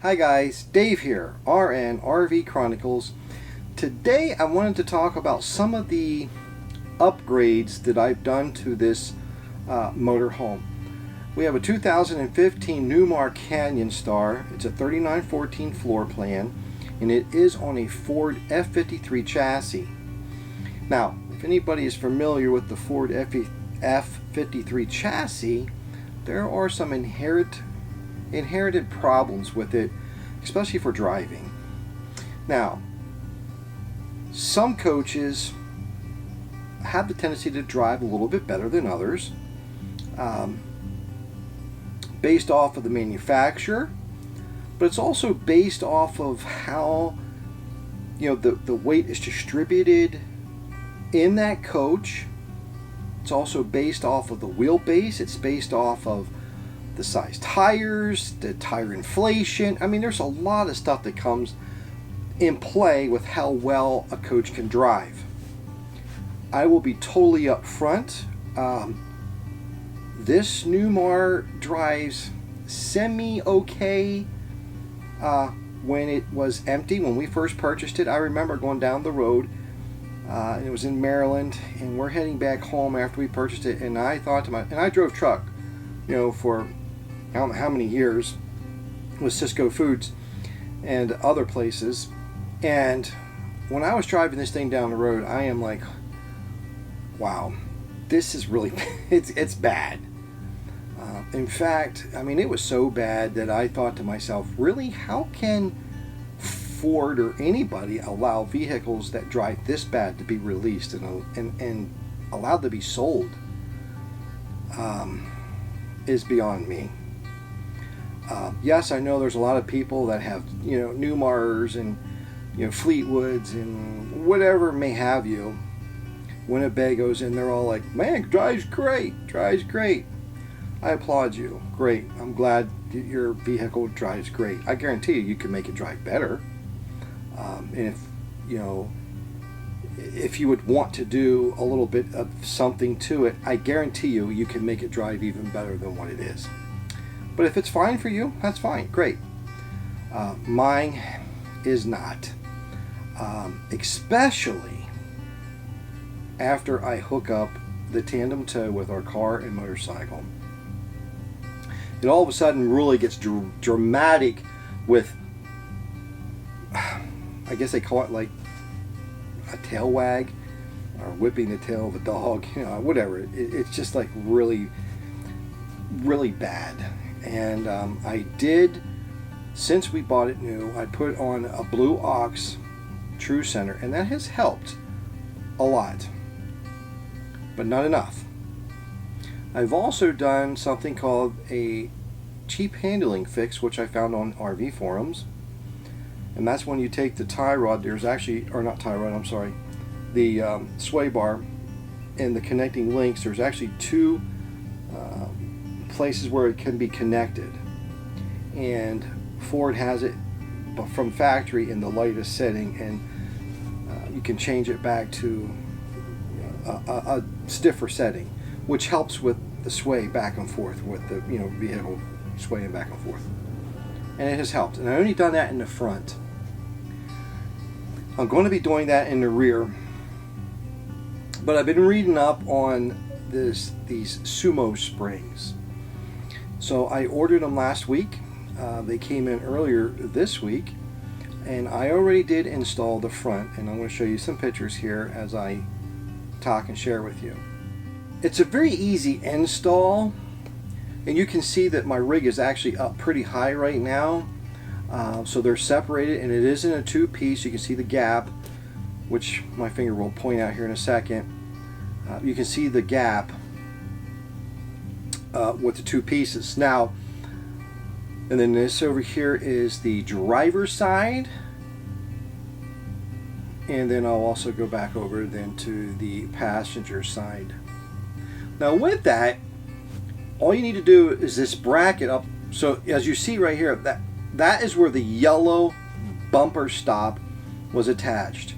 Hi guys, Dave here, RN RV Chronicles. Today I wanted to talk about some of the upgrades that I've done to this motorhome. We have a 2015 Newmar Canyon Star. It's a 3914 floor plan, and it is on a Ford F53 chassis. Now, if anybody is familiar with the Ford F53 chassis, there are some inherited problems with it, especially for driving. Now, some coaches have the tendency to drive a little bit better than others, based off of the manufacturer, but it's also based off of how the weight is distributed in that coach. It's also based off of the wheelbase. It's based off of the size tires, the tire inflation. I mean, there's a lot of stuff that comes in play with how well a coach can drive. I will be totally upfront. This Newmar drives semi-okay when it was empty. When we first purchased it, I remember going down the road, and it was in Maryland, and we're heading back home after we purchased it, and I thought to myself, and I drove truck, for how many years with Cisco Foods and other places, and when I was driving this thing down the road, I am like, wow, this is really it's bad. In fact, I mean, it was so bad that I thought to myself, really, how can Ford or anybody allow vehicles that drive this bad to be released and allowed to be sold? Is beyond me. Yes, I know there's a lot of people that have Newmars and Fleetwoods and whatever may have you, Winnebagos, and they're all like, man, drives great. I applaud you. Great. I'm glad that your vehicle drives great. I guarantee you can make it drive better. And if you would want to do a little bit of something to it, I guarantee you can make it drive even better than what it is. But if it's fine for you, that's fine. Great. Mine is not. Especially after I hook up the tandem tow with our car and motorcycle. It all of a sudden really gets dramatic with, I guess they call it like a tail wag or whipping the tail of a dog, whatever. It's just like really bad. And I did, since we bought it new, I put on a Blue Ox True Center, and that has helped a lot, but not enough. I've also done something called a cheap handling fix, which I found on RV forums. And that's when you take the tie rod, there's actually, or not tie rod, I'm sorry, the sway bar and the connecting links, there's actually two places where it can be connected. And Ford has it from factory in the lightest setting, and you can change it back to a stiffer setting, which helps with the sway back and forth, with the vehicle swaying back and forth. And it has helped. And I've only done that in the front. I'm going to be doing that in the rear, but I've been reading up on these SumoSprings. So I ordered them last week. They came in earlier this week, and I already did install the front, and I'm going to show you some pictures here as I talk and share with you. It's a very easy install, and you can see that my rig is actually up pretty high right now. So they're separated, and it is in a two-piece. You can see the gap, which my finger will point out here in a second. You can see the gap with the two pieces. Now, and then this over here is the driver's side, and then I'll also go back over then to the passenger side. Now with that, all you need to do is this bracket up. So as you see right here, that is where the yellow bumper stop was attached.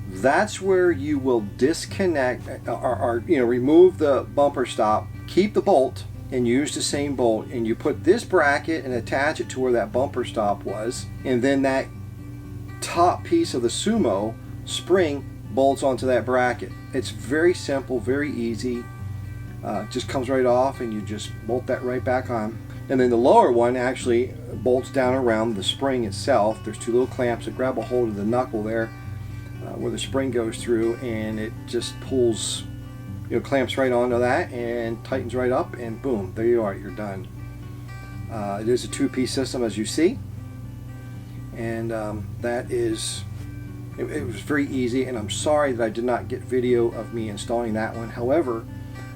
That's where you will disconnect or remove the bumper stop, keep the bolt, and use the same bolt, and you put this bracket and attach it to where that bumper stop was, and then that top piece of the Sumo spring bolts onto that bracket. It's very simple, very easy. Just comes right off, and you just bolt that right back on. And then the lower one actually bolts down around the spring itself. There's two little clamps that grab a hold of the knuckle there where the spring goes through, and it just pulls, clamps right onto that and tightens right up, and boom, there you are, you're done. It is a two-piece system, as you see, and that is, it was very easy, and I'm sorry that I did not get video of me installing that one. However,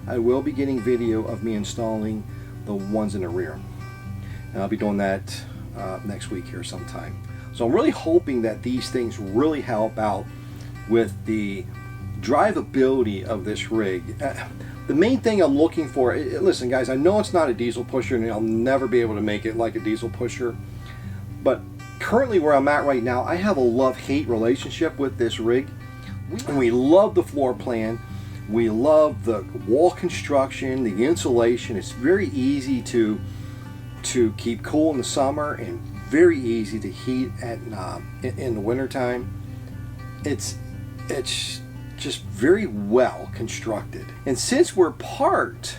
I will be getting video of me installing the ones in the rear, and I'll be doing that next week here sometime. So I'm really hoping that these things really help out with the drivability of this rig. The main thing I'm looking for, listen guys, I know it's not a diesel pusher, and I'll never be able to make it like a diesel pusher, but currently where I'm at right now, I have a love-hate relationship with this rig. We love the floor plan, we love the wall construction, the insulation. It's very easy to keep cool in the summer, and very easy to heat in the winter time. It's just very well constructed. And since we're parked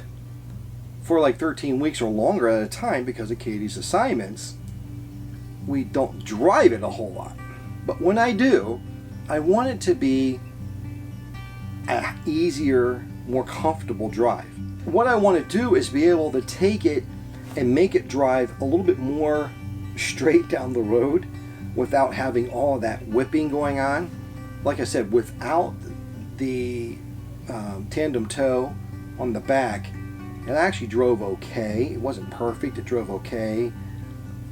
for like 13 weeks or longer at a time because of Katie's assignments, we don't drive it a whole lot. But when I do, I want it to be an easier, more comfortable drive. What I want to do is be able to take it and make it drive a little bit more straight down the road without having all of that whipping going on. Like I said, without the tandem toe on the back, it actually drove okay. It wasn't perfect, it drove okay.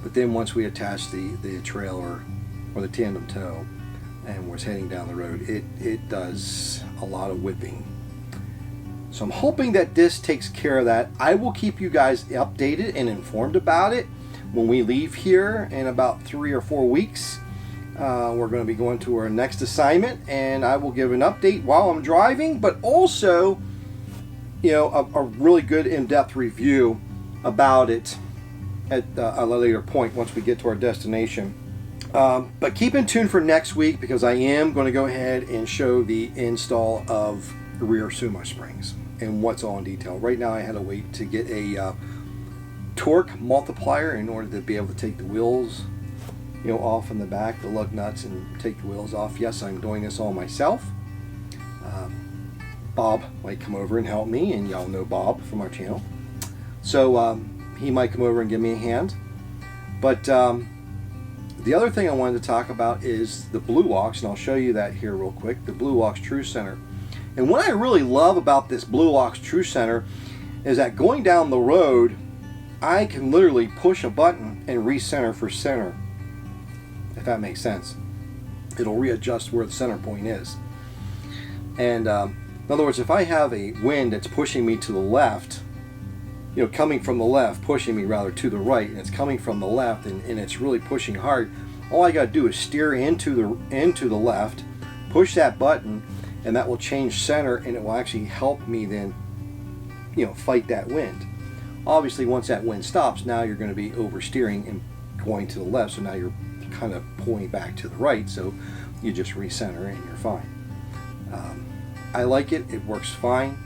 But then once we attached the trailer or the tandem toe and was heading down the road, it does a lot of whipping. So I'm hoping that this takes care of that. I will keep you guys updated and informed about it when we leave here in about 3 or 4 weeks. We're going to be going to our next assignment, and I will give an update while I'm driving, but also, a really good in-depth review about it at a later point once we get to our destination. But keep in tune for next week, because I am going to go ahead and show the install of the rear SumoSprings and what's all in detail. Right now I had to wait to get a torque multiplier in order to be able to take the wheels off in the back, the lug nuts, and take the wheels off. Yes, I'm doing this all myself. Bob might come over and help me, and y'all know Bob from our channel. So he might come over and give me a hand. But the other thing I wanted to talk about is the Blue Walks, and I'll show you that here real quick, the Blue Walks True Center. And what I really love about this Blue Walks True Center is that going down the road, I can literally push a button and recenter for center, if that makes sense. It'll readjust where the center point is. And in other words, if I have a wind that's pushing me to the left, coming from the left, pushing me rather to the right, and it's coming from the left, and it's really pushing hard, all I got to do is steer into the left, push that button, and that will change center, and it will actually help me then fight that wind. Obviously, once that wind stops, now you're going to be oversteering and going to the left, so now you're kind of pulling back to the right, so you just recenter and you're fine. I like it. It works fine.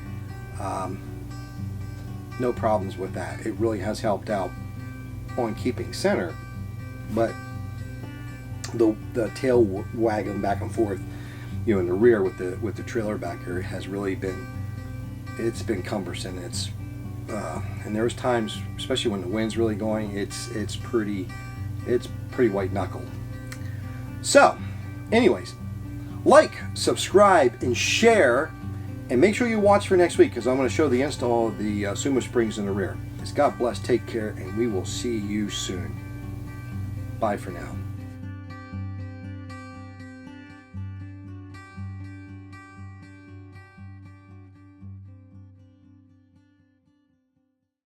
No problems with that. It really has helped out on keeping center, but the tail wagging back and forth, in the rear with the trailer back here has really been, it's been cumbersome. It's and there's times, especially when the wind's really going, it's pretty white knuckle. So, anyways, like, subscribe, and share, and make sure you watch for next week, because I'm going to show the install of the SumoSprings in the rear. God bless, take care, and we will see you soon. Bye for now.